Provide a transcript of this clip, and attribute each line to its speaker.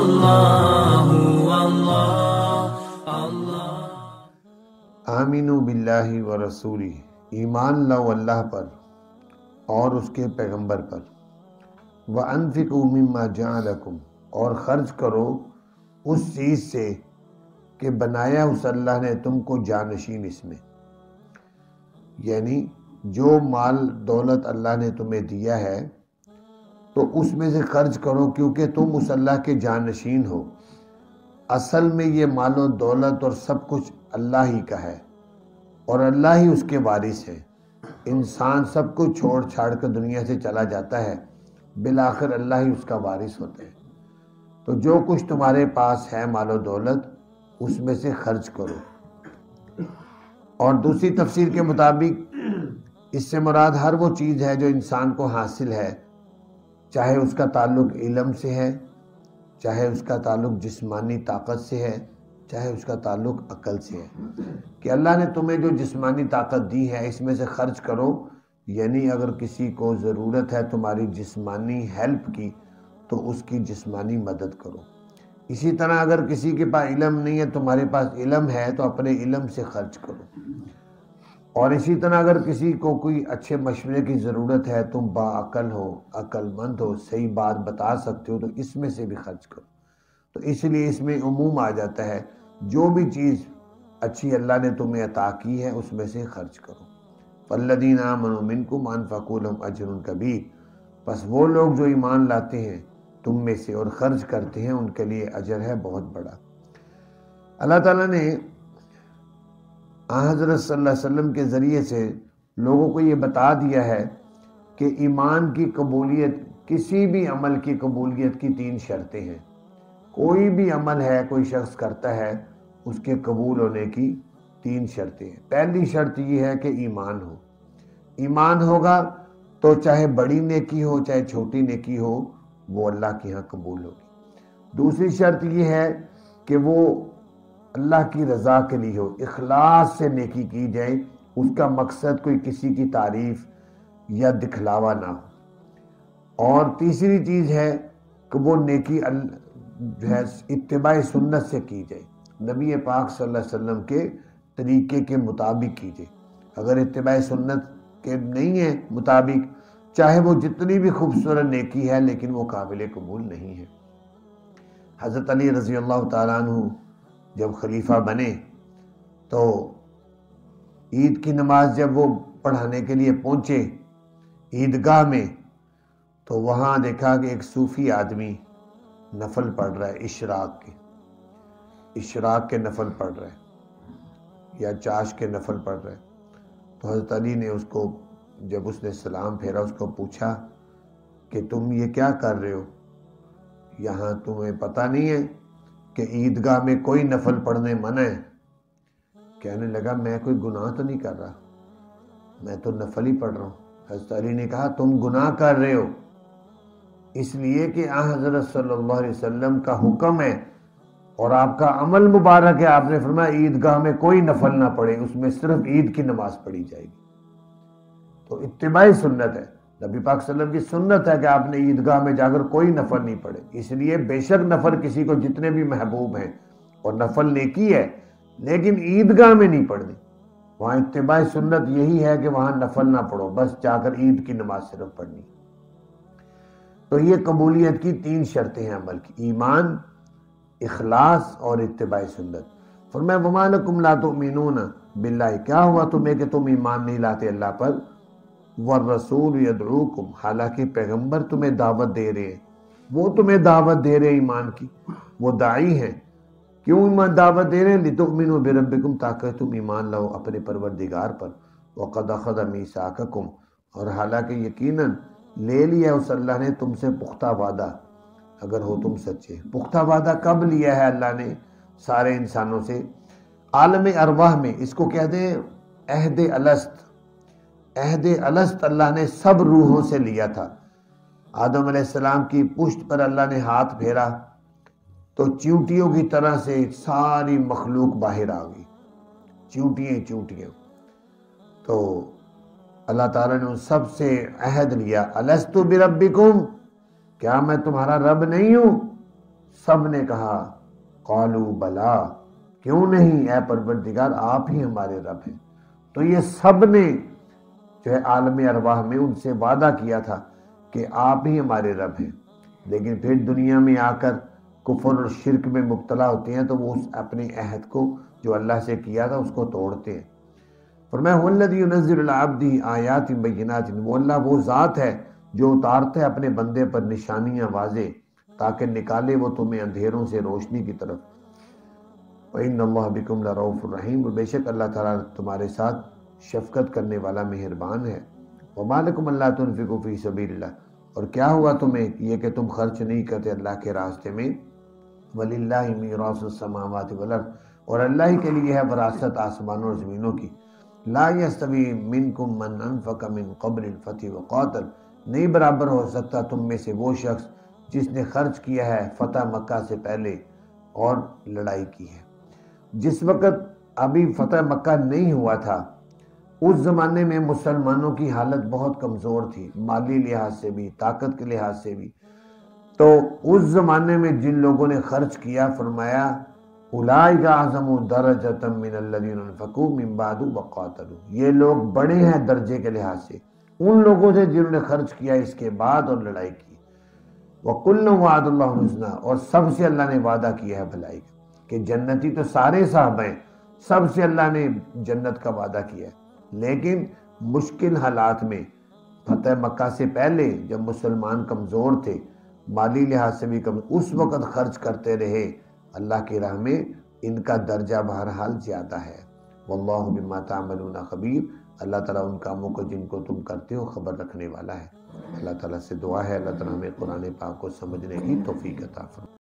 Speaker 1: اللہ اللہ۔
Speaker 2: آمینو باللہ و رسولی، ایمان لاؤ اللہ پر اور اس کے پیغمبر پر۔ وَأَنفِقُوا مِمَّا جَعَلَكُمْ، اور خرچ کرو اس چیز سے کہ بنایا اس اللہ نے تم کو جانشین اس میں، یعنی جو مال دولت اللہ نے تمہیں دیا ہے تو اس میں سے خرچ کرو، کیونکہ تم اس اللہ کے جانشین ہو۔ اصل میں یہ مال و دولت اور سب کچھ اللہ ہی کا ہے اور اللہ ہی اس کے وارث ہے۔ انسان سب کچھ چھوڑ چھاڑ کر دنیا سے چلا جاتا ہے، بالآخر اللہ ہی اس کا وارث ہوتا ہے۔ تو جو کچھ تمہارے پاس ہے مال و دولت، اس میں سے خرچ کرو۔ اور دوسری تفسیر کے مطابق اس سے مراد ہر وہ چیز ہے جو انسان کو حاصل ہے، چاہے اس کا تعلق علم سے ہے، چاہے اس کا تعلق جسمانی طاقت سے ہے، چاہے اس کا تعلق عقل سے ہے، کہ اللہ نے تمہیں جو جسمانی طاقت دی ہے اس میں سے خرچ کرو، یعنی اگر کسی کو ضرورت ہے تمہاری جسمانی ہیلپ کی تو اس کی جسمانی مدد کرو۔ اسی طرح اگر کسی کے پاس علم نہیں ہے، تمہارے پاس علم ہے تو اپنے علم سے خرچ کرو۔ اور اسی طرح اگر کسی کو کوئی اچھے مشورے کی ضرورت ہے، تم باعقل ہو، عقل مند ہو، صحیح بات بتا سکتے ہو، تو اس میں سے بھی خرچ کرو۔ تو اس لیے اس میں عموم آ جاتا ہے، جو بھی چیز اچھی اللہ نے تمہیں عطا کی ہے اس میں سے خرچ کرو۔ فَالَّذِينَ آمَنُوا مِنْكُمْ وَأَنفَقُوا لَهُمْ أَجْرٌ كَبِيرٌ، پس وہ لوگ جو ایمان لاتے ہیں تم میں سے اور خرچ کرتے ہیں، ان کے لیے اجر ہے بہت بڑا۔ اللہ تعالیٰ نے حضرت صلی اللہ علیہ وسلم کے ذریعے سے لوگوں کو یہ بتا دیا ہے کہ ایمان کی قبولیت، کسی بھی عمل کی قبولیت کی 3 شرطیں ہیں۔ کوئی بھی عمل ہے کوئی شخص کرتا ہے، اس کے قبول ہونے کی 3 شرطیں ہیں۔ پہلی شرط یہ ہے کہ ایمان ہو۔ ایمان ہوگا تو چاہے بڑی نیکی ہو چاہے چھوٹی نیکی ہو، وہ اللہ کے ہاں قبول ہوگی۔ دوسری شرط یہ ہے کہ وہ اللہ کی رضا کے لیے ہو، اخلاص سے نیکی کی جائے، اس کا مقصد کوئی کسی کی تعریف یا دکھلاوا نہ ہو۔ اور تیسری چیز ہے کہ وہ نیکی جو ہے اتباع سنت سے کی جائے، نبی پاک صلی اللہ علیہ وسلم کے طریقے کے مطابق کی جائے۔ اگر اتباع سنت کے نہیں ہے مطابق، چاہے وہ جتنی بھی خوبصورت نیکی ہے لیکن وہ قابل قبول نہیں ہے۔ حضرت علی رضی اللہ تعالیٰ عنہ جب خلیفہ بنے تو عید کی نماز جب وہ پڑھانے کے لیے پہنچے عیدگاہ میں، تو وہاں دیکھا کہ ایک صوفی آدمی نفل پڑھ رہا ہے، اشراق کے نفل پڑھ رہا ہے یا چاش کے نفل پڑھ رہا ہے۔ تو حضرت علی نے اس کو، جب اس نے سلام پھیرا، اس کو پوچھا کہ تم یہ کیا کر رہے ہو؟ یہاں تمہیں پتہ نہیں ہے کہ عیدگاہ میں کوئی نفل پڑھنے منع ہے؟ کہنے لگا میں کوئی گناہ تو نہیں کر رہا، میں تو نفل ہی پڑھ رہا ہوں۔ حضرت علی نے کہا تم گناہ کر رہے ہو، اس لیے کہ حضرت صلی اللہ علیہ وسلم کا حکم ہے اور آپ کا عمل مبارک ہے، آپ نے فرمایا عیدگاہ میں کوئی نفل نہ پڑھے، اس میں صرف عید کی نماز پڑھی جائے گی۔ تو اتباع سنت ہے، نبی پاک صلی اللہ علیہ وسلم کی سنت ہے کہ آپ نے عیدگاہ میں جا کر کوئی نفل نہیں پڑھے۔ اس لیے بے شک نفل کسی کو جتنے بھی محبوب ہیں اور نفل نیکی ہے، لیکن عیدگاہ میں نہیں پڑھنی۔ وہاں اتباع سنت یہی ہے کہ وہاں نفل نہ پڑھو، بس جا کر عید کی نماز صرف پڑھنی۔ تو یہ قبولیت کی 3 شرطیں ہیں عمل کی، ایمان، اخلاص اور اتباع سنت۔ فرمایا وَمَا لَكُمْ لَا تُؤْمِنُونَ بِاللَّهِ، کیا ہوا تمہیں کہ تم ایمان نہیں لاتے اللہ پر؟ وَالرَّسُولُ يَدْعُوكُمْ، حالانکہ پیغمبر تمہیں دعوت دے رہے ہیں، وہ تمہیں دعوت دے رہے ہیں ایمان کی، وہ داعی ہیں۔ کیوں ایمان دعوت دے رہے ہیں؟ لِتُؤْمِنُوا بِرَبِّكُمْ، تاکہ تم ایمان لاؤ اپنے پروردگار پر۔ وَقَدْ أَخَذَ مِيثَاقَكُمْ، اور حالانکہ یقیناً لے لیا اس اللہ نے تم سے پختہ وعدہ، اگر ہو تم سچے۔ پختہ وعدہ کب لیا ہے اللہ نے سارے انسانوں سے؟ عالم ارواح میں، اس کو کہتے ہیں عہد الست۔ عہد الست اللہ نے سب روحوں سے لیا تھا۔ آدم علیہ السلام کی پشت پر اللہ نے ہاتھ پھیرا تو چیونٹیوں کی طرح سے ساری مخلوق باہر آ گئی، چیونٹیاں۔ تو اللہ تعالیٰ نے ان سب سے عہد لیا، الستُ بربکم، کیا میں تمہارا رب نہیں ہوں؟ سب نے کہا قالو بلا، کیوں نہیں اے پروردگار، آپ ہی ہمارے رب ہیں۔ تو یہ سب نے جو ہے عالم ارواح میں ان سے وعدہ کیا تھا کہ آپ ہی ہمارے رب ہیں، لیکن پھر دنیا میں آ کر کفر اور شرک میں مبتلا ہوتے ہیں تو وہ اس اپنے عہد کو جو اللہ سے کیا تھا اس کو توڑتے ہیں۔ فرمایا هو الذی ينزل علی عبدہ آیات بینات، وہ اللہ وہ ذات ہے جو اتارتا ہے اپنے بندے پر نشانیاں واضح تاکہ نکالے وہ تمہیں اندھیروں سے روشنی کی طرف۔ وَإِنَّ اللَّهَ بِكُمْ لَرَؤُوفٌ رَحِيمٌ، اور بے شک اللہ تعالیٰ تمہارے ساتھ شفقت کرنے والا مہربان ہے۔ وَمَا لَكُمْ أَلَّا تُنْفِقُوا فِي سَبِيلِ اللَّهِ، اور کیا ہوا تمہیں یہ کہ تم خرچ نہیں کرتے اللہ کے راستے میں۔ وَلِلَّهِ مِيرَاثُ السَّمَاوَاتِ وَالْأَرْضِ، اور اللہ ہی کے لیے ہے وراثت آسمانوں اور زمینوں کی۔ لا يستوی منکم من انفق من قبل الفتح وقاتل، نہیں برابر ہو سکتا تم میں سے وہ شخص جس نے خرچ کیا ہے فتح مکہ سے پہلے اور لڑائی کی ہے۔ جس وقت ابھی فتح مکہ نہیں ہوا تھا اس زمانے میں مسلمانوں کی حالت بہت کمزور تھی، مالی لحاظ سے بھی، طاقت کے لحاظ سے بھی۔ تو اس زمانے میں جن لوگوں نے خرچ کیا، فرمایا اولئک اعظم درجۃ من الذین انفقوا من بعد وقاتلوا، یہ لوگ بڑے ہیں درجے کے لحاظ سے ان لوگوں سے جنہوں نے خرچ کیا اس کے بعد اور لڑائی کی۔ وَكُلًّا وَعَدَ اللَّهُ الْحُسْنَىٰ، اور سب سے اللہ نے وعدہ کیا ہے بھلائی کا، کہ جنتی تو سارے صاحب ہیں، سب سے اللہ نے جنت کا وعدہ کیا ہے، لیکن مشکل حالات میں فتح مکہ سے پہلے جب مسلمان کمزور تھے، مالی لحاظ سے بھی کمزور، اس وقت خرچ کرتے رہے اللہ کی راہ میں، ان کا درجہ بہرحال زیادہ ہے۔ واللہ بما تعملون خبیر، اللہ تعالیٰ ان کاموں کو جن کو تم کرتے ہو خبر رکھنے والا ہے۔ اللہ تعالیٰ سے دعا ہے اللہ تعالیٰ ہمیں قرآن پاک کو سمجھنے کی توفیق عطا فرمائے۔